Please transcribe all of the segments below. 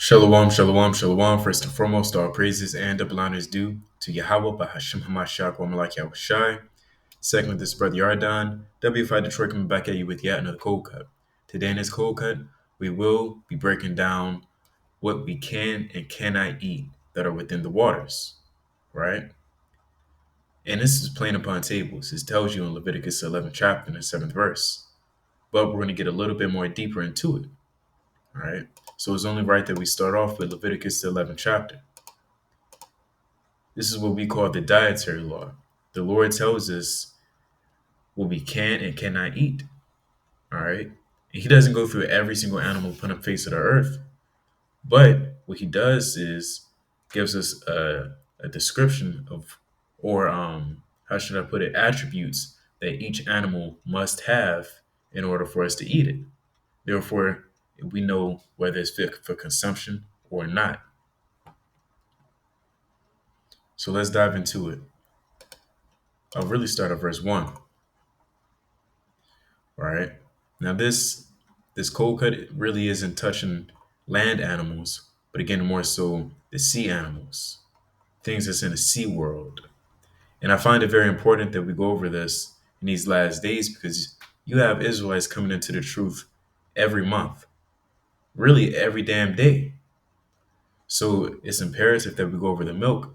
Shalom, shalom, shalom. First and foremost, all praises and double honors due to Yahweh, Bahashim Hamashiach, Wamalak Yahushai. Second, this is Brother Yardan, WFI Detroit, coming back at you with yet another cold cut. Today in this cold cut, we will be breaking down what we can and cannot eat that are within the waters, right? And this is plain upon tables. This tells you in Leviticus 11th chapter and the 7th verse. But we're going to get a little bit more deeper into it, all right? So it's only right that we start off with Leviticus the 11th chapter. This is what we call the dietary law. The Lord tells us what we can and cannot eat. All right. And he doesn't go through every single animal put on the face of the earth. But what he does is gives us a description of, or how should I put it, attributes that each animal must have in order for us to eat it. Therefore, we know whether it's fit for consumption or not. So let's dive into it. I'll really start at verse 1. All right. Now this cold cut really isn't touching land animals, but again more so the sea animals, things that's in the sea world. And I find it very important that we go over this in these last days because you have Israelites coming into the truth every month, really every damn day. So it's imperative that we go over the milk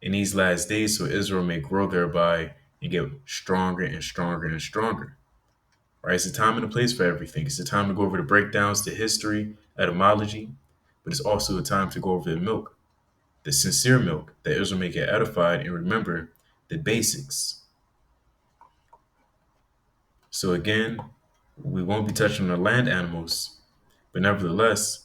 in these last days so Israel may grow thereby and get stronger and stronger and stronger. Right? It's a time and a place for everything. It's a time to go over the breakdowns, the history, etymology, but it's also a time to go over the milk, the sincere milk, that Israel may get edified and remember the basics. So again, we won't be touching on the land animals, but nevertheless,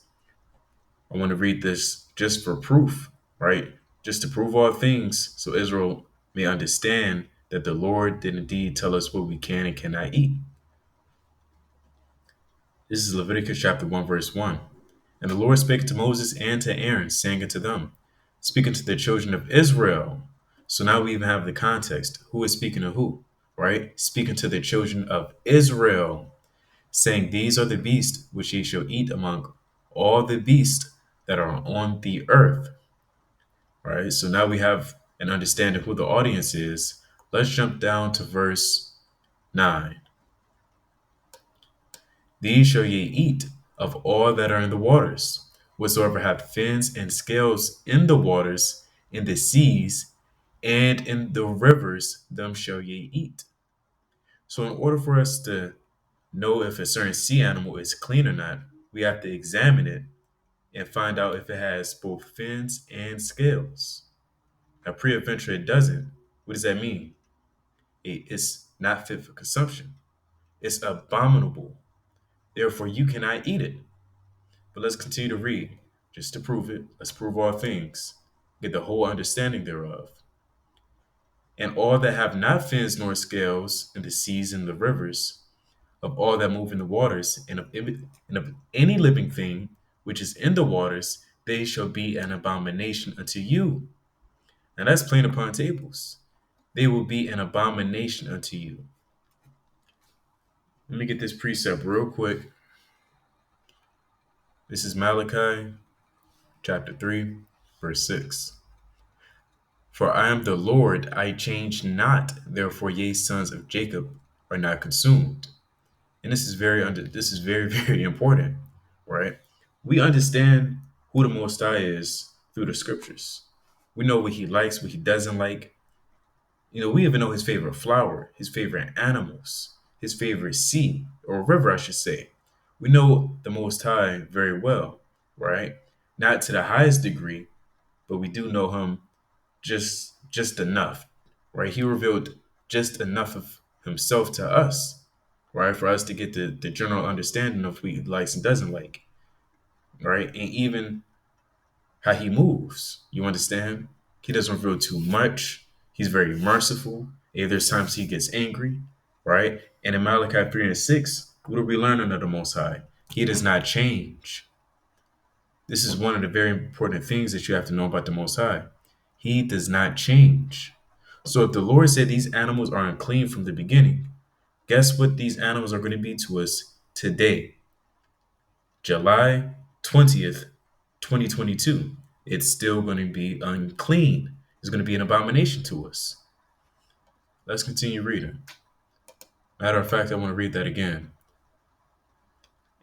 I want to read this just for proof, right? Just to prove all things, so Israel may understand that the Lord did indeed tell us what we can and cannot eat. This is Leviticus chapter 1, verse 1. And the Lord spake to Moses and to Aaron, saying unto them, speaking to the children of Israel. So now we even have the context. Who is speaking to who? Right? Speaking to the children of Israel, saying, these are the beasts which ye shall eat among all the beasts that are on the earth. Right? So now we have an understanding who the audience is. Let's jump down to verse 9. These shall ye eat of all that are in the waters, whatsoever hath fins and scales in the waters, in the seas, and in the rivers, them shall ye eat. So, in order for us to know if a certain sea animal is clean or not, we have to examine it and find out if it has both fins and scales. Now, pre-adventure, it doesn't. What does that mean? It's not fit for consumption. It's abominable. Therefore, you cannot eat it. But let's continue to read, just to prove it. Let's prove all things, get the whole understanding thereof. And all that have not fins nor scales in the seas and the rivers, of all that move in the waters, and of any living thing which is in the waters, they shall be an abomination unto you. Now that's plain upon tables. They will be an abomination unto you. Let me get this precept real quick. This is Malachi chapter 3, verse 6. For I am the Lord, I change not, therefore ye sons of Jacob are not consumed. And this is very, very important, right? We understand who the Most High is through the scriptures. We know what he likes, what he doesn't like. We even know his favorite flower, his favorite animals, his favorite sea or river, I should say. We know the Most High very well, right? Not to the highest degree, but we do know him just enough, right? He revealed just enough of himself to us, right? For us to get the general understanding of what he likes and doesn't like, right? And even how he moves, you understand? He doesn't reveal too much. He's very merciful. And there's times he gets angry, right? And in Malachi 3 and 6, what are we learning of the Most High? He does not change. This is one of the very important things that you have to know about the Most High. He does not change. So if the Lord said these animals are unclean from the beginning, guess what these animals are going to be to us today, July 20th, 2022, it's still going to be unclean. It's going to be an abomination to us. Let's continue reading. Matter of fact, I want to read that again.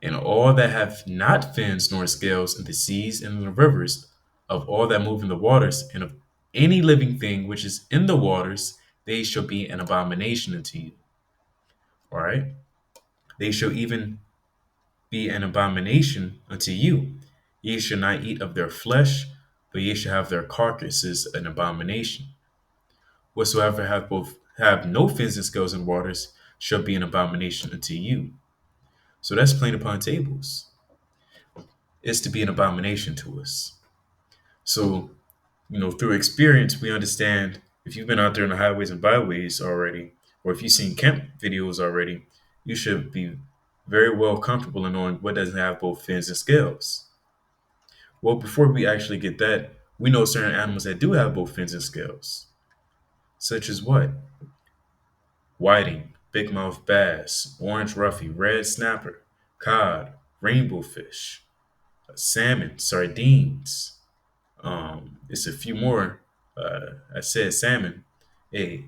And all that have not fins nor scales in the seas and in the rivers, of all that move in the waters, and of any living thing which is in the waters, they shall be an abomination unto you. All right? They shall even be an abomination unto you. Ye shall not eat of their flesh, but ye shall have their carcasses an abomination. Whatsoever have no fins and scales in waters shall be an abomination unto you. So that's plain upon tables. It's to be an abomination to us. So, through experience, we understand if you've been out there in the highways and byways already, or if you've seen camp videos already, you should be very well comfortable in knowing what doesn't have both fins and scales. Well, before we actually get that, we know certain animals that do have both fins and scales, such as what? Whiting, bigmouth bass, orange ruffy, red snapper, cod, rainbow fish, salmon, sardines. It's a few more. I said salmon. Hey,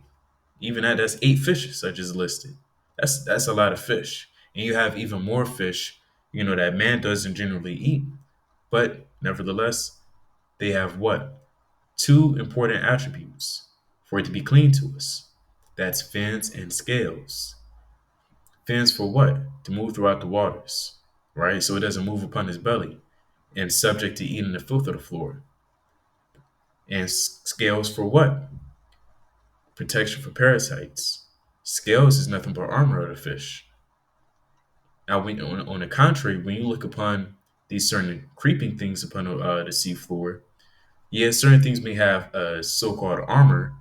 even that's 8 fishes I just listed. That's a lot of fish, and you have even more fish. That man doesn't generally eat, but nevertheless, they have what? Two important attributes for it to be clean to us. That's fins and scales. Fins for what? To move throughout the waters, right? So it doesn't move upon his belly and subject to eating the filth of the floor. And scales for what? Protection for parasites. Scales is nothing but armor of the fish. Now, on the contrary, when you look upon these certain creeping things upon the seafloor, yeah, certain things may have so-called armor,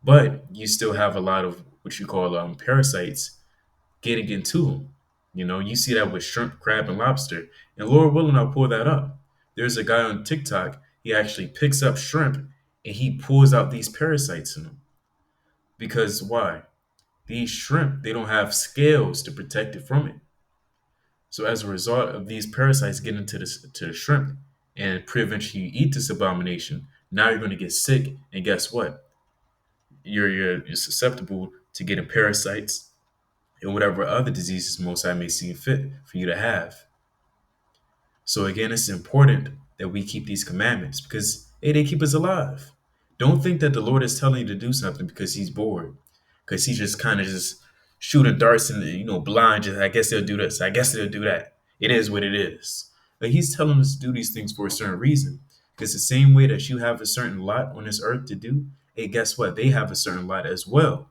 but you still have a lot of what you call parasites getting into them. You see that with shrimp, crab, and lobster. And Lord willing, I'll pull that up. There's a guy on TikTok. He actually picks up shrimp and he pulls out these parasites in them. Because why? These shrimp, they don't have scales to protect it from it. So as a result of these parasites getting to the shrimp and pre-eventually you eat this abomination, now you're going to get sick. And guess what? You're susceptible to getting parasites and whatever other diseases most I may see fit for you to have. So again, it's important that we keep these commandments because hey, they keep us alive. Don't think that the Lord is telling you to do something because he's bored, because he's just kind of just shooting darts and blind. Just I guess they'll do this. I guess they'll do that. It is what it is. But he's telling us to do these things for a certain reason. Because the same way that you have a certain lot on this earth to do, hey, guess what? They have a certain lot as well,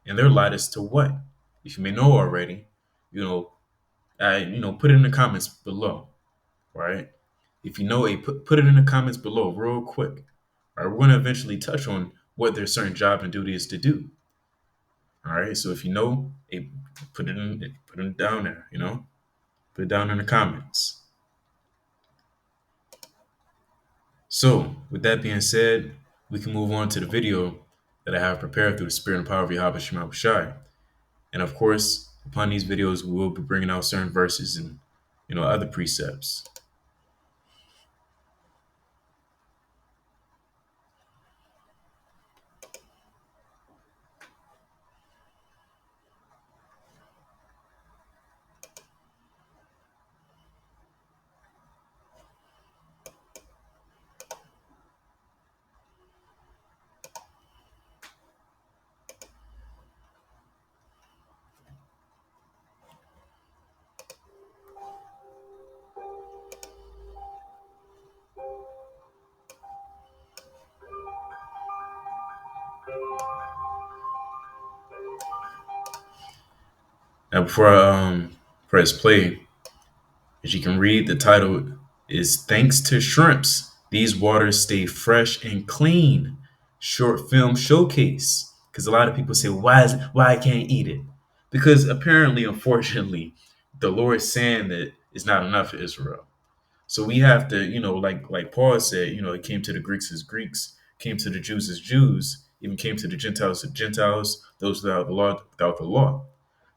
and their lot is to what? If you may know already, put it in the comments below. Right? If you know, put it in the comments below real quick. All right, we're going to eventually touch on what their certain job and duty is to do. All right, so if you know, put it down there. Put it down in the comments. So, with that being said, we can move on to the video that I have prepared through the Spirit and Power of Yahweh Shema Shai. And of course, upon these videos, we will be bringing out certain verses and other precepts. Now, before I press play, as you can read, the title is "Thanks to Shrimps, These Waters Stay Fresh and Clean." Short film showcase. Because a lot of people say, why I can't eat it? Because apparently, unfortunately, the Lord's saying that it's not enough for Israel. So we have to, like Paul said, it came to the Greeks as Greeks, came to the Jews as Jews, even came to the Gentiles as Gentiles, those without the law, without the law.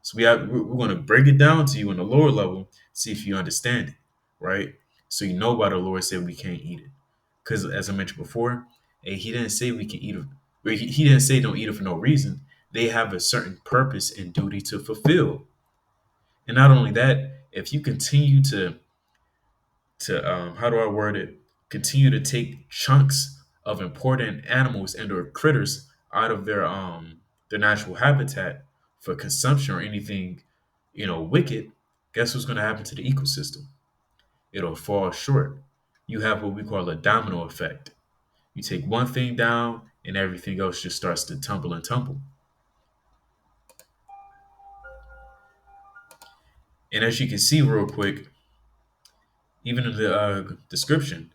So we're going to break it down to you on the lower level, see if you understand it, right? So you know why the Lord said we can't eat it. Because as I mentioned before, he didn't say we can eat it. He didn't say don't eat it for no reason. They have a certain purpose and duty to fulfill. And not only that, if you continue to how do I word it? Continue to take chunks of important animals and or critters out of their natural habitat for consumption or anything, wicked. Guess what's going to happen to the ecosystem? It'll fall short. You have what we call a domino effect. You take one thing down, and everything else just starts to tumble and tumble. And as you can see, real quick, even in the description,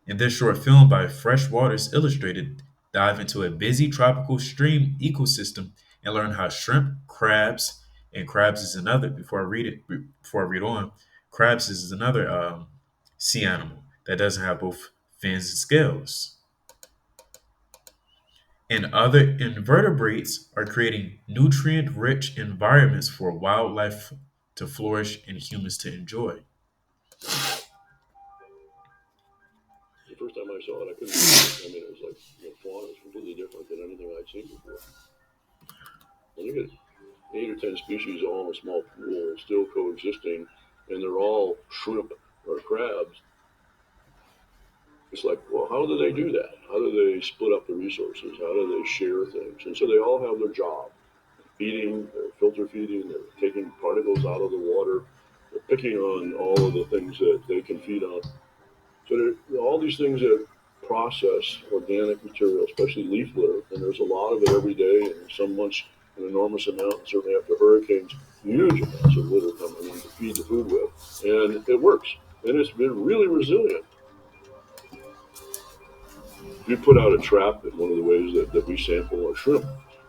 in this short film by Fresh Waters Illustrated, dive into a busy tropical stream ecosystem and learn how shrimp, crabs, and crabs is another. Before I read on, crabs is another sea animal that doesn't have both fins and scales. And other invertebrates are creating nutrient-rich environments for wildlife to flourish and humans to enjoy. The first time I saw it, I couldn't believe it. I mean, it was like fauna is completely different than anything I'd seen before. And you get 8 or 10 species all in a small pool, still coexisting, and they're all shrimp or crabs. It's like, well, how do they do that? How do they split up the resources? How do they share things? And so they all have their job. Feeding, they're filter feeding, they're taking particles out of the water, they're picking on all of the things that they can feed on. So there are all these things that process organic material, especially leaf litter, and there's a lot of it every day, and some months an enormous amount, and certainly after hurricanes, huge amounts of litter coming in to feed the food with. And it works. And it's been really resilient. We put out a trap in one of the ways that we sample our shrimp.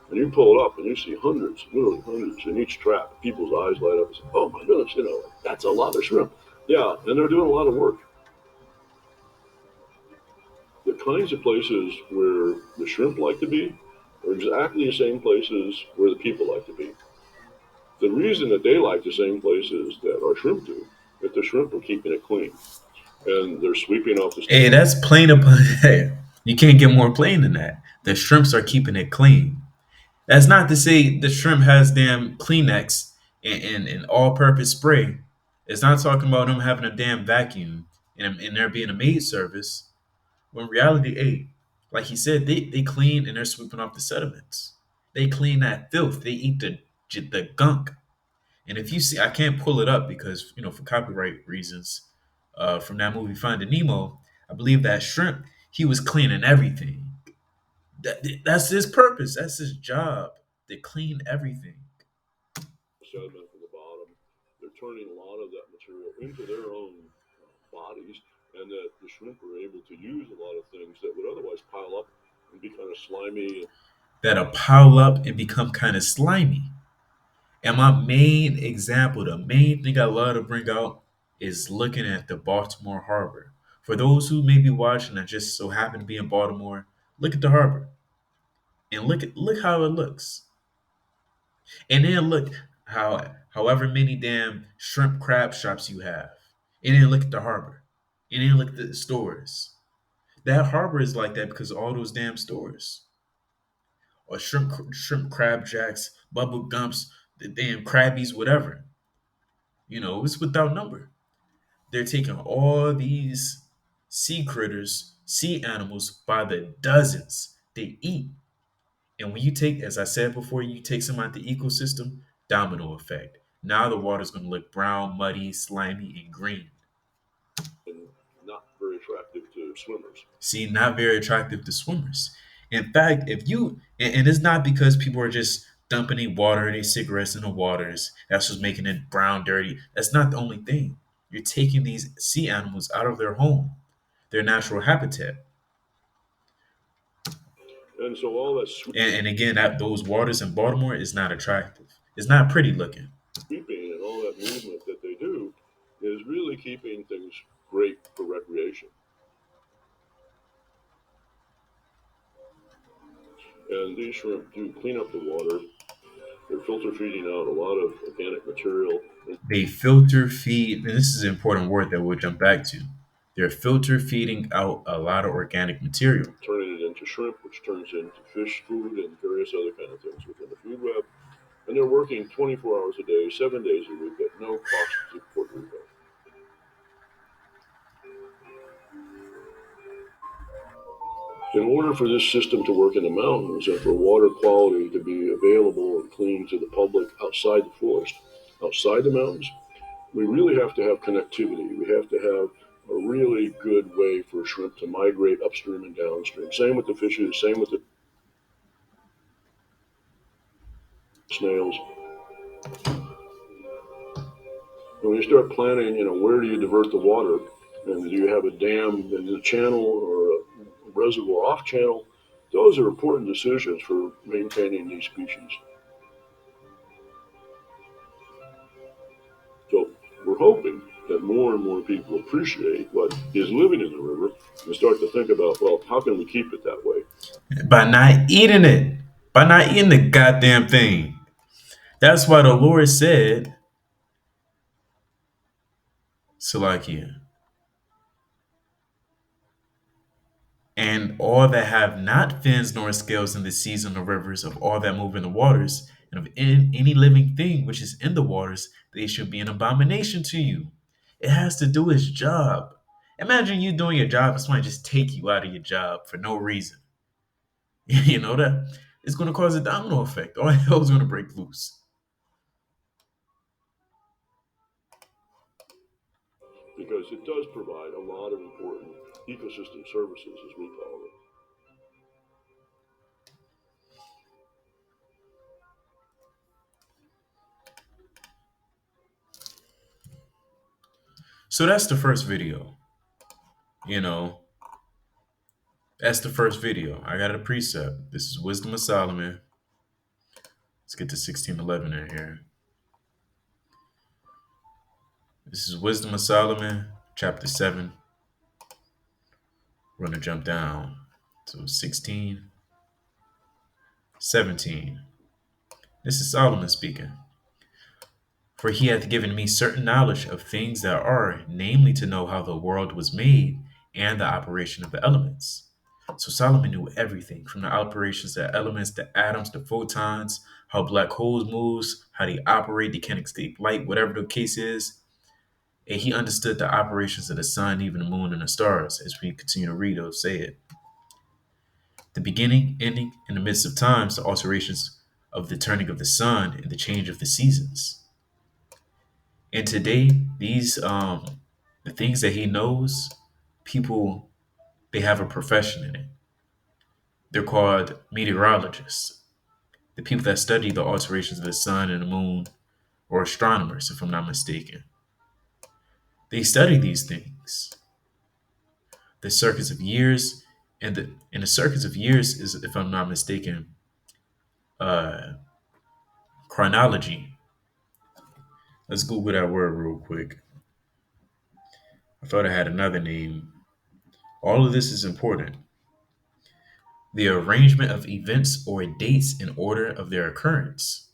And you pull it up and you see hundreds, literally hundreds in each trap. People's eyes light up and say, oh my goodness, that's a lot of shrimp. Yeah, and they're doing a lot of work. The kinds of places where the shrimp like to be are exactly the same places where the people like to be. The reason that they like the same places that our shrimp do, that the shrimp are keeping it clean and they're sweeping off the Hey, that's plain upon hey, you can't get more plain than that. The shrimps are keeping it clean. That's not to say the shrimp has damn Kleenex and all-purpose spray. It's not talking about them having a damn vacuum and there being a maid service. When in reality, hey, like he said, they clean and they're sweeping off the sediments. They clean that filth. They eat the gunk. And if you see, I can't pull it up because for copyright reasons. From that movie Finding Nemo, I believe that shrimp he was cleaning everything. That's his purpose. That's his job. To clean everything. sediment from the bottom. They're turning a lot of that material into their own bodies, and that the shrimp are able to use a lot of things that would otherwise pile up and be kind of slimy. That'll pile up and become kind of slimy. And my main example, the main thing I love to bring out is looking at the Baltimore Harbor. For those who may be watching that just so happen to be in Baltimore, look at the harbor and look how it looks. And then look however many damn shrimp crab shops you have. And then look at the harbor. And then look at the stores. That harbor is like that because of all those damn stores. Or shrimp crab jacks, bubble gumps, the damn crabbies, whatever. It's without number. They're taking all these sea critters, sea animals by the dozens. They eat. And when you take, as I said before, you take some out the ecosystem, domino effect. Now the water's going to look brown, muddy, slimy, and green. And not very attractive to swimmers. See, not very attractive to swimmers. In fact, if you, and it's not because people are just dumping their water, their cigarettes in the waters, that's what's making it brown, dirty. That's not the only thing. You're taking these sea animals out of their home, their natural habitat. And so all that And again, those waters in Baltimore is not attractive. It's not pretty looking. sweeping and all that movement that they do is really keeping things great for recreation. And these shrimp do clean up the water. They're filter feeding out a lot of organic material. They filter feed, and this is an important word that we'll jump back to. They're filter feeding out a lot of organic material. turning it into shrimp, which turns into fish food and various other kind of things within the food web. And they're working 24 hours a day, 7 days a week at no cost to Puerto Rico. In order for this system to work in the mountains and for water quality to be available and clean to the public outside the forest, outside the mountains, we really have to have connectivity. We have to have a really good way for shrimp to migrate upstream and downstream. Same with the fishes, same with the snails. And when you start planning, where do you divert the water? And do you have a dam in the channel or a reservoir off channel? Those are important decisions for maintaining these species. So we're hoping that more and more people appreciate what is living in the river and start to think about, well, how can we keep it that way? By not eating it, by not eating the goddamn thing. That's why the Lord said, Salakia, and all that have not fins nor scales in the seas and the rivers, of all that move in the waters, and of any living thing which is in the waters, they shall be an abomination to you. It has to do its job. Imagine you doing your job and somebody just take you out of your job for no reason. You know that it's going to cause a domino effect. All hell's going to break loose. Because it does provide a lot of important ecosystem services, as we call them. So that's the first video. You know, that's the first video. I got a precept. This is Wisdom of Solomon. Let's get to 1611 in here. This is Wisdom of Solomon, chapter 7. We're going to jump down to 16, 17. This is Solomon speaking. For he hath given me certain knowledge of things that are, namely to know how the world was made and the operation of the elements. So Solomon knew everything from the operations of elements, the atoms, the photons, how black holes moves, how they operate, they can't escape light, whatever the case is. And he understood the operations of the sun, even the moon, and the stars. As we continue to read, it'll say it. The beginning, ending, in the midst of times, the alterations of the turning of the sun and the change of the seasons. And today, these the things that he knows, people they have a profession in it. They're called meteorologists. The people that study the alterations of the sun and the moon, or astronomers, if I'm not mistaken. They study these things. The circuits of years, and the circuits of years is, if I'm not mistaken, uh, chronology. Let's Google that word real quick. I thought I had another name. All of this is important. The arrangement of events or dates in order of their occurrence,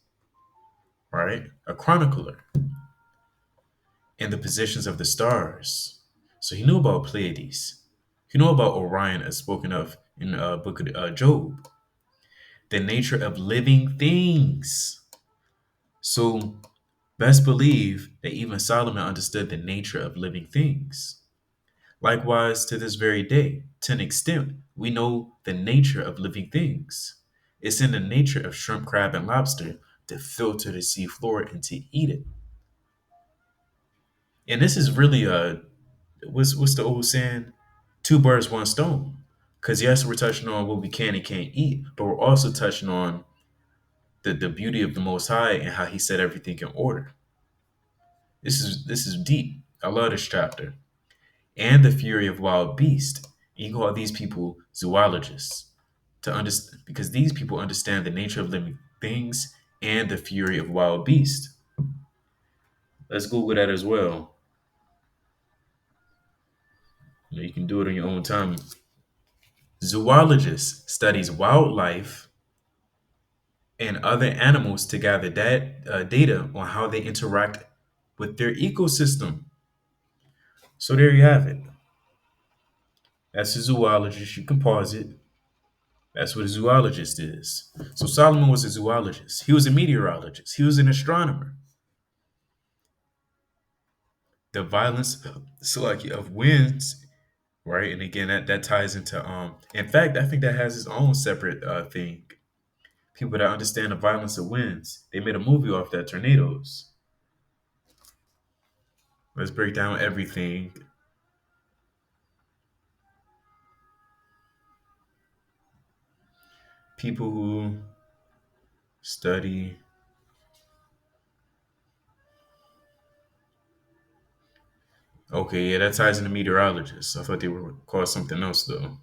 right? A chronicler, and the positions of the stars. So he knew about Pleiades. He knew about Orion, as spoken of in the book of Job. The nature of living things. So best believe that even Solomon understood the nature of living things. Likewise, to this very day, to an extent, we know the nature of living things. It's in the nature of shrimp, crab, and lobster to filter the sea floor and to eat it. And this is really what's the old saying? Two birds, one stone. Because yes, we're touching on what we can and can't eat, but we're also touching on the beauty of the Most High and how He set everything in order. This is deep. I love this chapter. And the fury of wild beasts. You call these people zoologists to understand because these people understand the nature of living things and the fury of wild beasts. Let's Google that as well. You can do it on your own time. Zoologist studies wildlife and other animals to gather that data on how they interact with their ecosystem. So there you have it. That's a zoologist. You can pause it. That's what a zoologist is. So Solomon was a zoologist. He was a meteorologist. He was an astronomer. The violence, so like of winds, right? And again, that ties into In fact, I think that has its own separate thing. People that understand the violence of winds. They made a movie off that, tornadoes. Let's break down everything. People who study. Okay, yeah, that ties into meteorologists. I thought they were called something else though.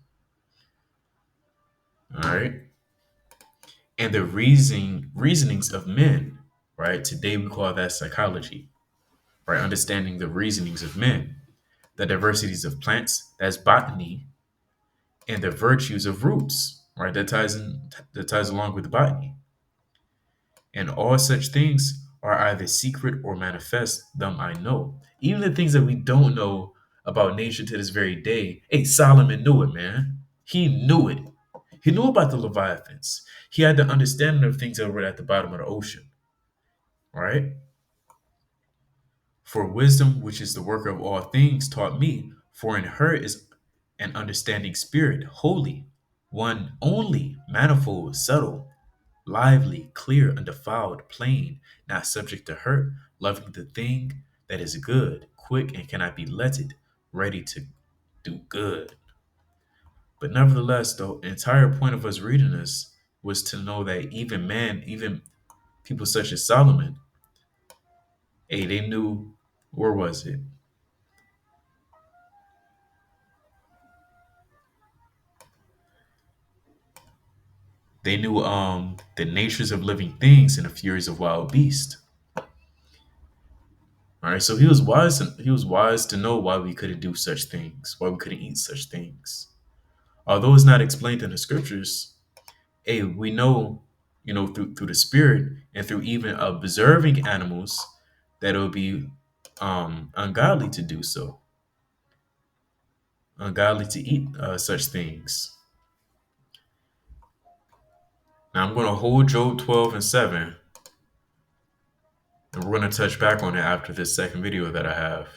All right. And the reasonings of men, right? Today we call that psychology, right? Understanding the reasonings of men, the diversities of plants, that's botany, and the virtues of roots, right? That ties along with botany. And all such things are either secret or manifest, them I know. Even the things that we don't know about nature to this very day, hey, Solomon knew it, man. He knew it. He knew about the Leviathans. He had the understanding of things that were at the bottom of the ocean, right? For wisdom, which is the worker of all things, taught me, for in her is an understanding spirit, holy, one only, manifold, subtle, lively, clear, undefiled, plain, not subject to hurt, loving the thing that is good, quick and cannot be letted, ready to do good. But nevertheless, the entire point of us reading this was to know that even man, even people such as Solomon, hey, they knew, where was it? They knew the natures of living things and the furies of wild beasts. All right, so he was wise to know why we couldn't do such things, why we couldn't eat such things. Although it's not explained in the scriptures, hey, we know, through the spirit and through even observing animals that it would be ungodly to do so, ungodly to eat such things. Now I'm going to hold Job 12 and 7, and we're going to touch back on it after this second video that I have.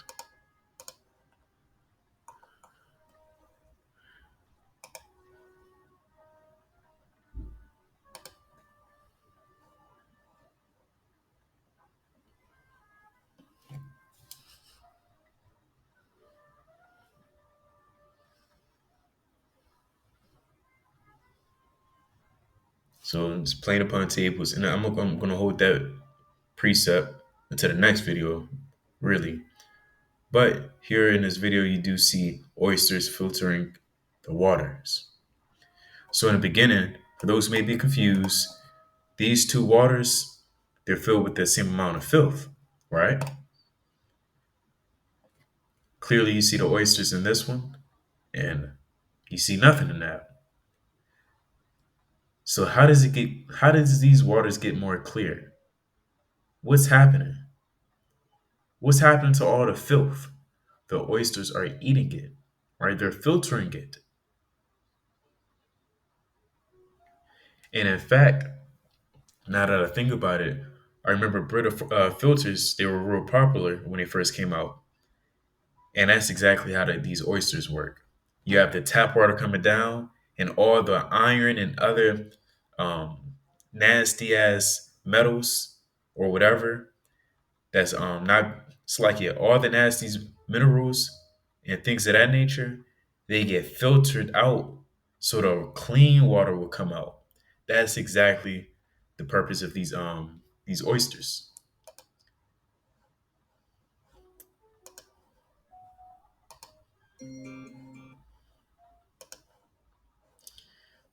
So it's plain upon tables, and I'm going to hold that precept into the next video, really. But here in this video, you do see oysters filtering the waters. So in the beginning, for those who may be confused, these two waters, they're filled with the same amount of filth, right? Clearly, you see the oysters in this one, and you see nothing in that. So how does it get? How does these waters get more clear? What's happening? What's happening to all the filth? The oysters are eating it, right? They're filtering it. And in fact, now that I think about it, I remember Brita filters, they were real popular when they first came out. And that's exactly how these oysters work. You have the tap water coming down, and all the iron and other um, nasty ass metals or whatever that's not, it's like, yeah, all the nasty minerals and things of that nature, they get filtered out so the clean water will come out. That's exactly the purpose of these oysters.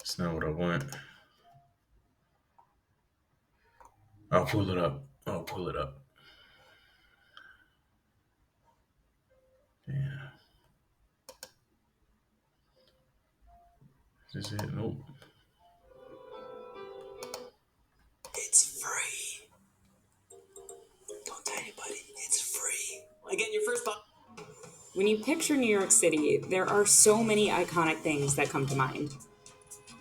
It's not what I want. I'll pull it up. I'll pull it up. Yeah. Is this it? Nope. It's free. Don't tell anybody. It's free. Again, your first. When you picture New York City, there are so many iconic things that come to mind.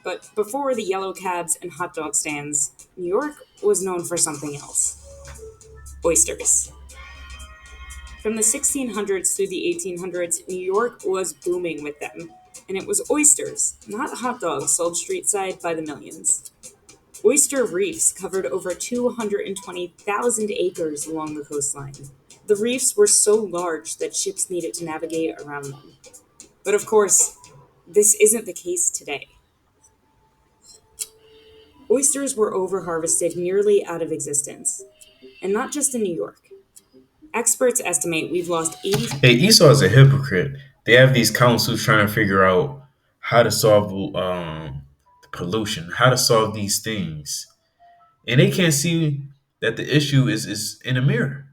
But before the yellow cabs and hot dog stands, New York was known for something else: oysters. From the 1600s through the 1800s, New York was booming with them. And it was oysters, not hot dogs, sold streetside by the millions. Oyster reefs covered over 220,000 acres along the coastline. The reefs were so large that ships needed to navigate around them. But of course, this isn't the case today. Oysters were overharvested nearly out of existence. And not just in New York. Experts estimate we've lost 80. Hey, Esau is a hypocrite. They have these councils trying to figure out how to solve the pollution, how to solve these things, and they can't see that the issue is in the mirror.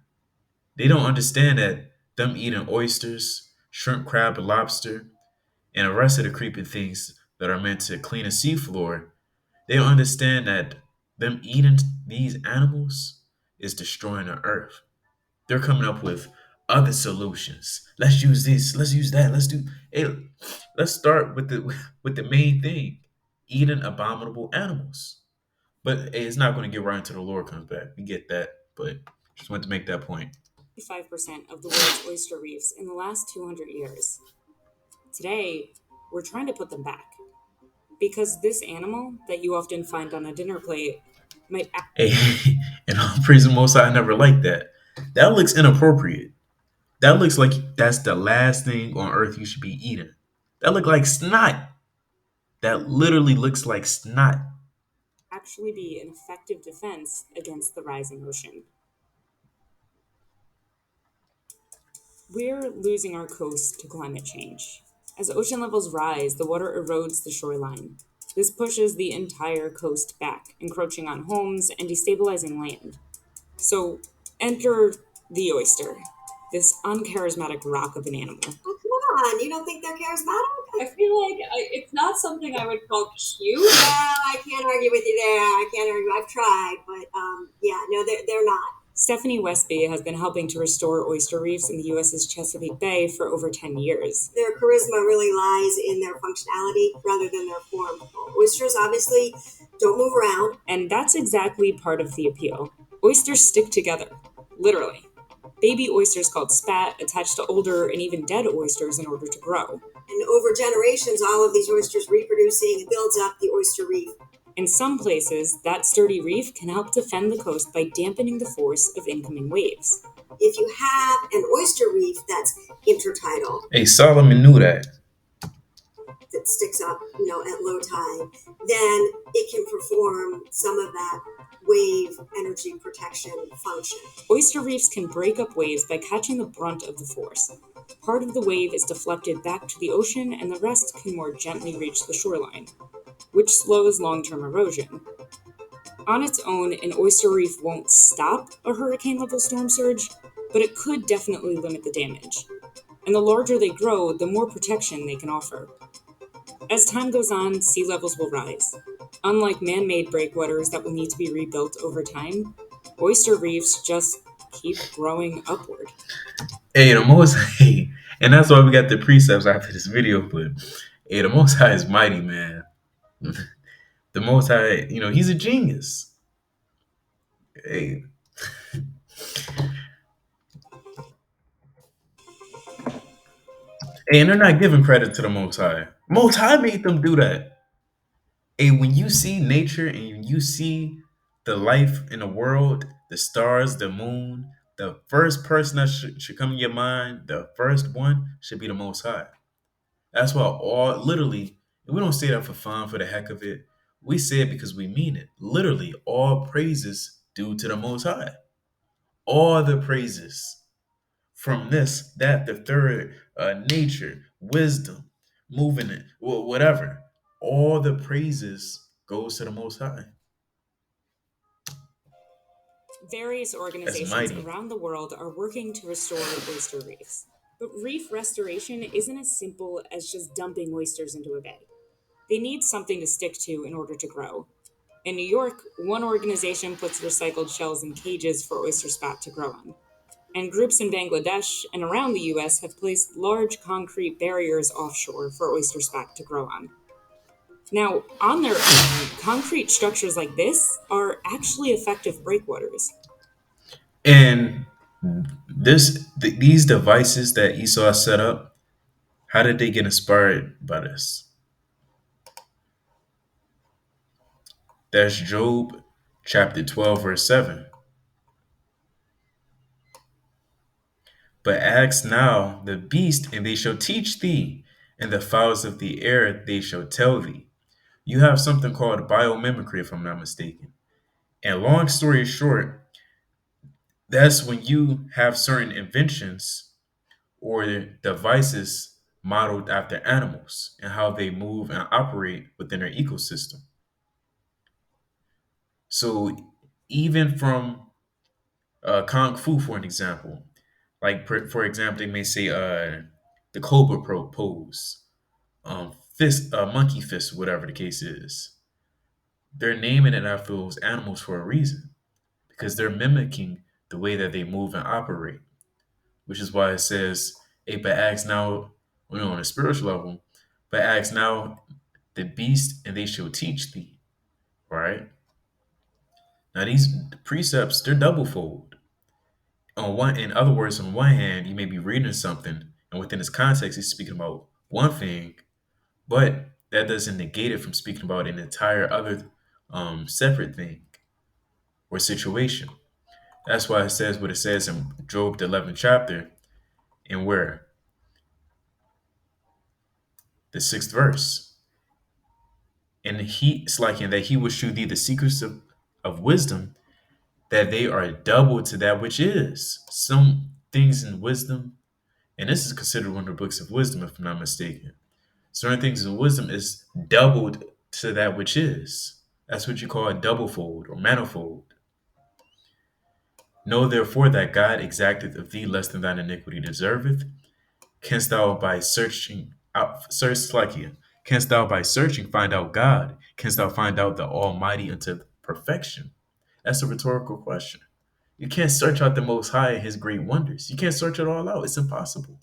They don't understand that them eating oysters, shrimp, crab, and lobster, and the rest of the creeping things that are meant to clean a seafloor, they don't understand that them eating these animals is destroying the earth. They're coming up with other solutions. Let's use this. Let's use that. Let's do. Hey, let's start with the with the main thing: eating abominable animals. But hey, it's not going to get right until the Lord comes back. We get that, but just wanted to make that point. 5% of the world's oyster reefs in the last 200 years. Today, we're trying to put them back. Because this animal that you often find on a dinner plate might. Hey, and I'm praising Most High, I never liked that. That looks inappropriate. That looks like that's the last thing on earth you should be eating. That look like snot. That literally looks like snot. Actually be an effective defense against the rising ocean. We're losing our coast to climate change. As ocean levels rise, the water erodes the shoreline. This pushes the entire coast back, encroaching on homes and destabilizing land. So, enter the oyster, this uncharismatic rock of an animal. Oh, come on. You don't think they're charismatic? I feel like it's not something I would call cute. Well, I can't argue with you there. I can't argue. I've tried, but yeah, no, they're not. Stephanie Westby has been helping to restore oyster reefs in the U.S.'s Chesapeake Bay for over 10 years. Their charisma really lies in their functionality rather than their form. Oysters obviously don't move around. And that's exactly part of the appeal. Oysters stick together, literally. Baby oysters called spat attach to older and even dead oysters in order to grow. And over generations, all of these oysters reproducing, it builds up the oyster reef. In some places, that sturdy reef can help defend the coast by dampening the force of incoming waves. If you have an oyster reef that's intertidal, Hey, Solomon knew that. that sticks up, at low tide, then it can perform some of that wave energy protection function. Oyster reefs can break up waves by catching the brunt of the force. Part of the wave is deflected back to the ocean, and the rest can more gently reach the shoreline, which slows long-term erosion. On its own, an oyster reef won't stop a hurricane-level storm surge, but it could definitely limit the damage. And the larger they grow, the more protection they can offer. As time goes on, sea levels will rise. Unlike man-made breakwaters that will need to be rebuilt over time, oyster reefs just keep growing upward. Hey, the most hey, and that's why we got the precepts after this video. But hey, the Most High is mighty, man. The Most High, he's a genius. Hey, and they're not giving credit to the Most High. Most High made them do that. Hey, when you see nature and you see the life in the world, the stars, the moon, the first person that should come in your mind, the first one should be the Most High. That's why all literally, we don't say that for fun, for the heck of it. We say it because we mean it. Literally, all praises due to the Most High. All the praises from this, that, the third, nature, wisdom, moving it, whatever. All the praises goes to the Most High. Various That's organizations mighty. around the world are working to restore oyster reefs. But reef restoration isn't as simple as just dumping oysters into a bay. They need something to stick to in order to grow. In New York, one organization puts recycled shells in cages for oyster spat to grow on. and groups in Bangladesh and around the US have placed large concrete barriers offshore for oyster spat to grow on. Now, on their own, concrete structures like this are actually effective breakwaters. And these devices that Esau set up, how did they get inspired by this? That's Job chapter 12, verse 7. But ask now the beast, and they shall teach thee, and the fowls of the air they shall tell thee. You have something called biomimicry, if I'm not mistaken. And long story short, that's when you have certain inventions or devices modeled after animals and how they move and operate within their ecosystem. So even from kung fu, for an example, like for example, they may say the cobra pose, fist, monkey fist, whatever the case is. They're naming it after those animals for a reason because they're mimicking the way that they move and operate, which is why it says, "Hey, but acts now, on a spiritual level, but acts now the beast, and they shall teach thee." Right now, these precepts they're double fold. In other words, on one hand, you may be reading something, and within its context, he's speaking about one thing, but that doesn't negate it from speaking about an entire other separate thing or situation. That's why it says what it says in Job the 11th chapter, and where the sixth verse. And it's like in that he will shew thee the secrets of wisdom, that they are double to that which is. Some things in wisdom, and this is considered one of the books of wisdom, if I'm not mistaken. Certain things in wisdom is doubled to that which is. That's what you call a double fold or manifold. Know therefore that God exacteth of thee less than thine iniquity deserveth. Canst thou by searching out search Slakia? Canst thou by searching find out God? Canst thou find out the Almighty unto perfection? That's a rhetorical question. You can't search out the Most High and His great wonders. You can't search it all out. It's impossible.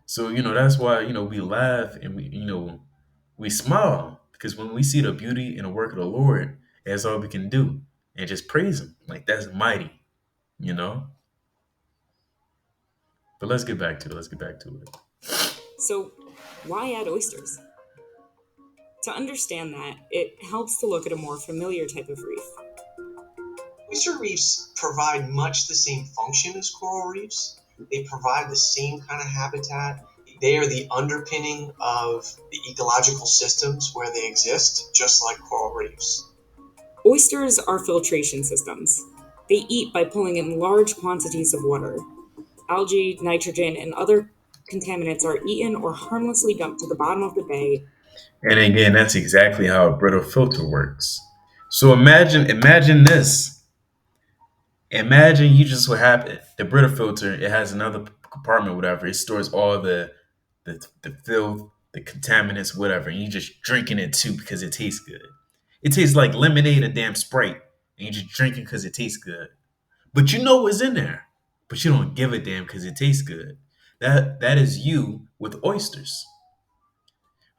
So that's why we laugh and we smile because when we see the beauty in the work of the Lord, that's all we can do and just praise Him. Like that's mighty, you know. But let's get back to it. Let's get back to it. So, why add oysters? To understand that, it helps to look at a more familiar type of reef. Oyster reefs provide much the same function as coral reefs. They provide the same kind of habitat. They are the underpinning of the ecological systems where they exist, just like coral reefs. Oysters are filtration systems. They eat by pulling in large quantities of water. Algae, nitrogen, and other contaminants are eaten or harmlessly dumped to the bottom of the bay. And again, that's exactly how a brittle filter works. So imagine this. Imagine you just what happened. The Brita filter, it has another compartment, whatever. It stores all the filth, the contaminants, whatever, and you just drinking it too because it tastes good. It tastes like lemonade or damn Sprite, and you just drinking because it tastes good. But you know what's in there, but you don't give a damn because it tastes good. That is you with oysters,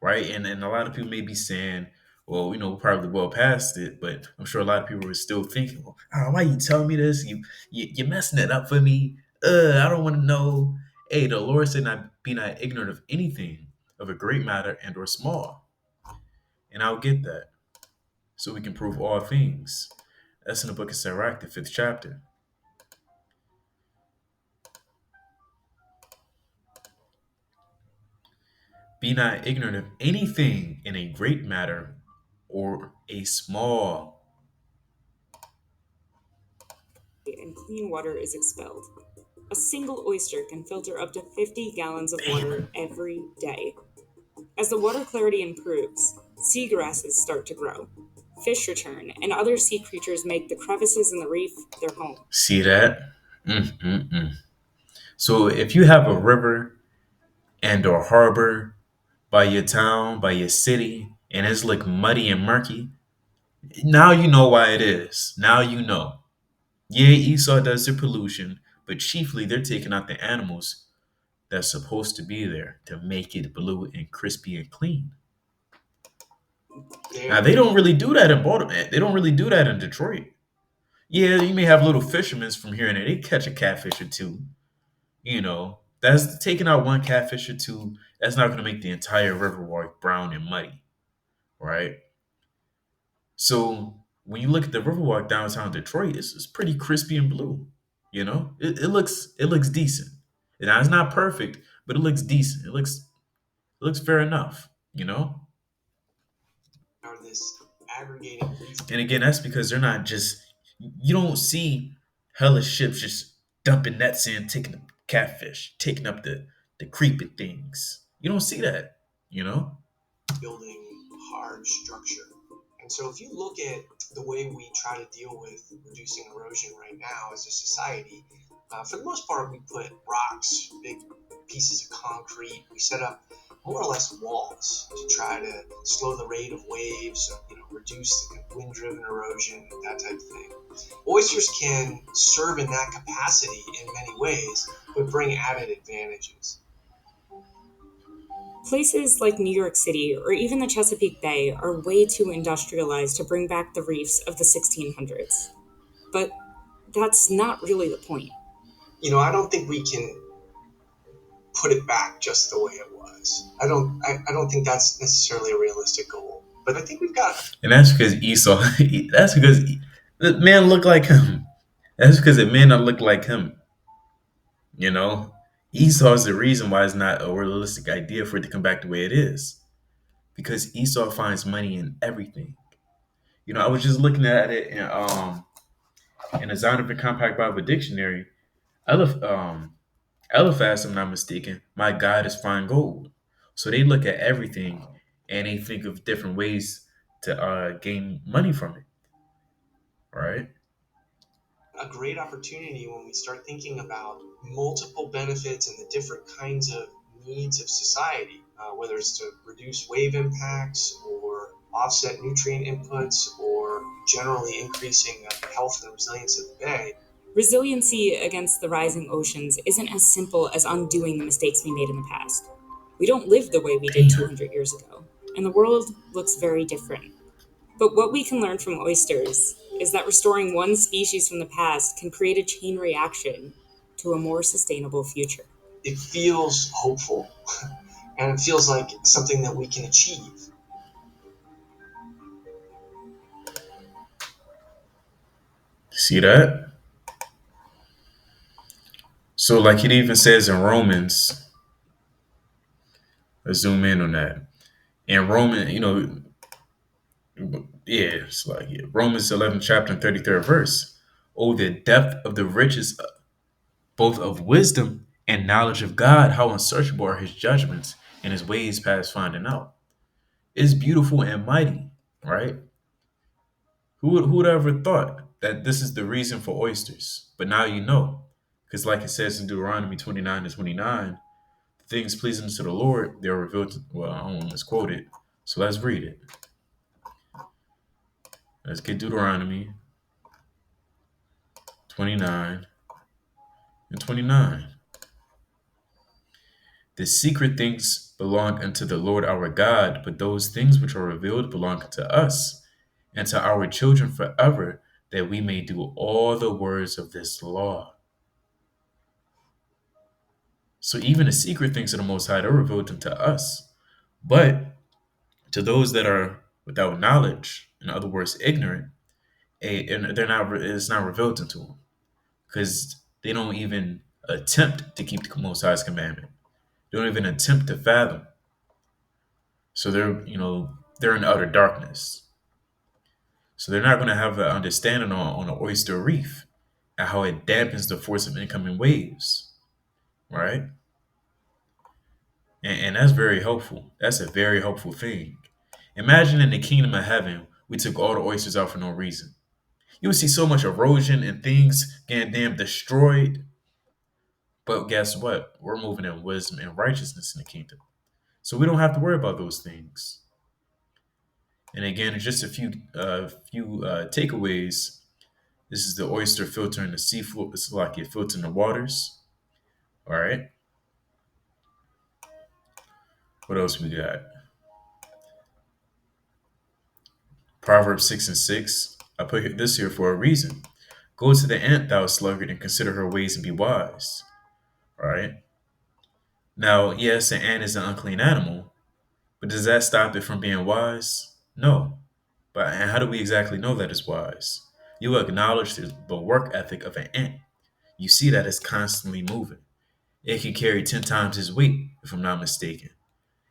right? And a lot of people may be saying, well, we're probably well past it, but I'm sure a lot of people are still thinking, well, why you telling me this? You're messing it up for me. I don't want to know. Hey, the Lord said not be not ignorant of anything of a great matter and or small. And I'll get that. So we can prove all things. That's in the book of Sirach, the 5th chapter. Be not ignorant of anything in a great matter or a small. And clean water is expelled. A single oyster can filter up to 50 gallons of water every day. As the water clarity improves, seagrasses start to grow. Fish return, and other sea creatures make the crevices in the reef their home. See that? Mm-mm-mm. So if you have a river and or harbor by your town, by your city, and it's like muddy and murky, now you know why it is. Now you know. Yeah, Esau does the pollution, but chiefly they're taking out the animals that's supposed to be there to make it blue and crispy and clean. Now They're they don't really do that in Baltimore. They don't really do that in Detroit. Yeah, you may have little fishermen from here and there. They catch a catfish or two. That's taking out one catfish or two. That's not going to make the entire Riverwalk brown and muddy, right? So when you look at the Riverwalk downtown Detroit, it's pretty crispy and blue. It looks decent. Now it's not perfect, but it looks decent. It looks fair enough. are this aggregating reef. And again, that's because they're not just. You don't see hella ships just dumping nets in, taking the catfish, taking up the creeping things. You don't see that. You know. Building hard structure. And so if you look at the way we try to deal with reducing erosion right now as a society, for the most part, we put rocks, big pieces of concrete. We set up more or less walls to try to slow the rate of waves, reduce the wind-driven erosion, that type of thing. Oysters can serve in that capacity in many ways, but bring added advantages. Places like New York City or even the Chesapeake Bay are way too industrialized to bring back the reefs of the 1600s. But that's not really the point. I don't think we can put it back just the way it was. I don't think that's necessarily a realistic goal. But I think we've got. And that's because Esau. That's because the man looked like him. That's because the man don't look like him. You know. Esau's the reason why it's not a realistic idea for it to come back the way it is. Because Esau finds money in everything. I was just looking at it in a Zondervan Compact Bible Dictionary. Eliphaz, if I'm not mistaken, my God is fine gold. So they look at everything and they think of different ways to gain money from it, right? A great opportunity when we start thinking about multiple benefits and the different kinds of needs of society, whether it's to reduce wave impacts or offset nutrient inputs or generally increasing the health and resilience of the bay. Resiliency against the rising oceans isn't as simple as undoing the mistakes we made in the past. We don't live the way we did Damn. 200 years ago, and the world looks very different. But what we can learn from oysters is that restoring one species from the past can create a chain reaction to a more sustainable future. It feels hopeful and it feels like something that we can achieve. See that? So, like it even says in Romans, let's zoom in on that. In Roman, yeah, it's like Romans 11 chapter and 33rd verse. Oh, the depth of the riches, both of wisdom and knowledge of God, how unsearchable are his judgments and his ways past finding out. It's beautiful and mighty, right? Who would ever thought that this is the reason for oysters? But now you know. Because like it says in Deuteronomy 29 to 29, things pleasing to the Lord, they're revealed to, well, I don't want to misquote it. So let's read it. Let's get Deuteronomy 29 and 29. The secret things belong unto the Lord our God, but those things which are revealed belong unto us and to our children forever, that we may do all the words of this law. So even the secret things of the Most High are revealed unto us. But to those that are without knowledge, in other words, ignorant, and they're not. It's not revealed unto them because they don't even attempt to keep the Most High's commandment. They don't even attempt to fathom. So they're in utter darkness. So they're not going to have an understanding on an oyster reef and how it dampens the force of incoming waves, right? And that's very helpful. That's a very helpful thing. Imagine in the kingdom of heaven, we took all the oysters out for no reason. You would see so much erosion and things getting damn destroyed. But guess what? We're moving in wisdom and righteousness in the kingdom. So we don't have to worry about those things. And again, just a few takeaways. This is the oyster filtering the seafloor. It's like it filtering the waters. All right. What else we got? Proverbs 6 and 6. I put this here for a reason. Go to the ant, thou sluggard, and consider her ways and be wise. All right. Now, yes, an ant is an unclean animal, but does that stop it from being wise? No. But and how do we exactly know that it's wise? You acknowledge the work ethic of an ant. You see that it's constantly moving. It can carry 10 times his weight, if I'm not mistaken.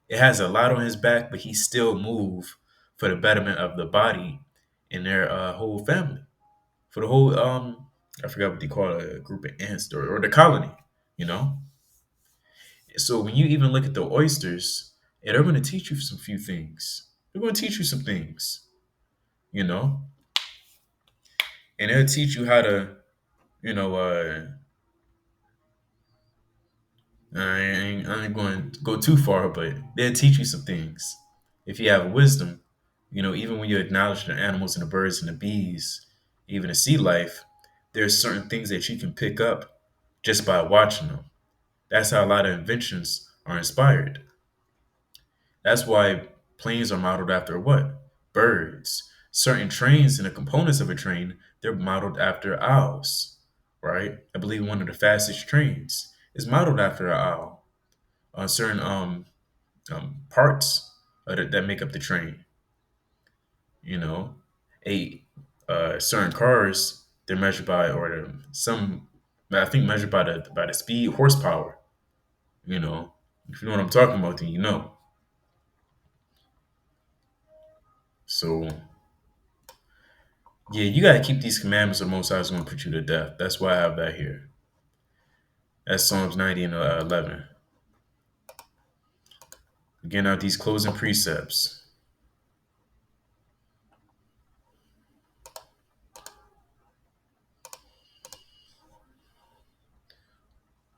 It has a lot on his back, but he still move for the betterment of the body and their whole family. For the whole, I forgot what they call it, a group of ants or the colony, you know? So when you even look at the oysters, they're going to teach you some few things. They're going to teach you some things, you know? And they'll teach you how to, you know, I ain't going to go too far, but they'll teach you some things. If you have wisdom, you know, even when you acknowledge the animals and the birds and the bees, even the sea life, there's certain things that you can pick up just by watching them. That's how a lot of inventions are inspired. That's why planes are modeled after what? Birds. Certain trains and the components of a train, they're modeled after owls, right? I believe one of the fastest trains is modeled after an owl. On certain parts that make up the train, you know, a certain cars they're measured by or some I think measured by the speed horsepower. You know, if you know what I'm talking about, then you know. So yeah, you gotta keep these commandments, or most I was gonna put you to death. That's why I have that here. That's Psalms 90 and 11. Again, out these closing precepts.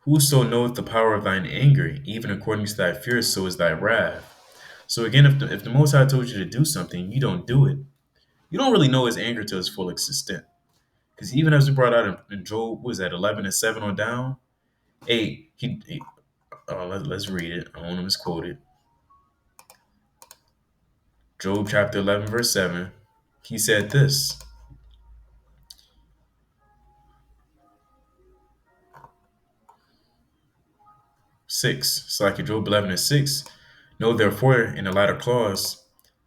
Whoso knoweth the power of thine anger, even according to thy fear, so is thy wrath. So again, if the Most High told you to do something, you don't do it. You don't really know his anger to its full extent. Because even as we brought out in Job, was that 11 and 7 on down? Hey, let's read it. I don't want to misquote it. Job chapter 11, verse 7. He said this 6. It's like in Job 11 and 6. Know therefore, in the latter clause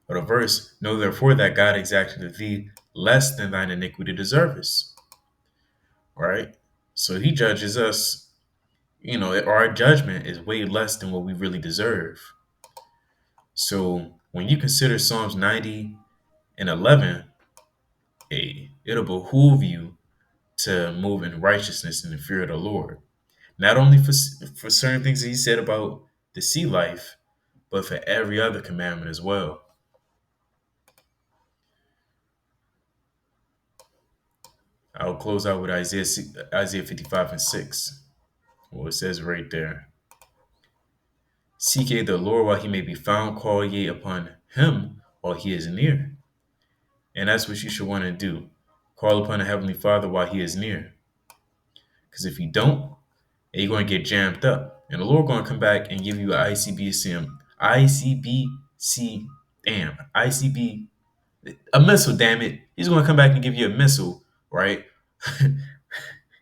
of the verse, know therefore that God exacted of thee less than thine iniquity deservest. Right? So he judges us, you know, our judgment is way less than what we really deserve. So when you consider Psalms 90 and 11, it'll behoove you to move in righteousness and the fear of the Lord. Not only for certain things that he said about the sea life, but for every other commandment as well. I'll close out with Isaiah 55 and 6. Well, it says right there, seek ye the Lord while he may be found, call ye upon him while he is near. And that's what you should want to do. Call upon the Heavenly Father while he is near. Because if you don't, you're going to get jammed up. And the Lord going to come back and give you an ICB, a missile, damn it. He's going to come back and give you a missile, right?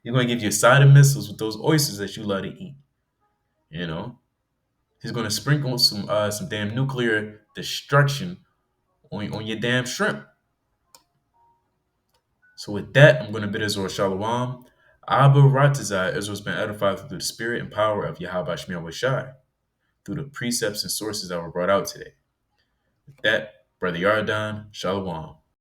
He's going to give you a side of missiles with those oysters that you love to eat. You know, he's going to sprinkle some damn nuclear destruction on your damn shrimp. So with that, I'm going to bid Israel Shalom. Abba Ratazai, Israel's been edified through the spirit and power of Yahweh Shemiah Washai, through the precepts and sources that were brought out today. With that, Brother Yardan, Shalom.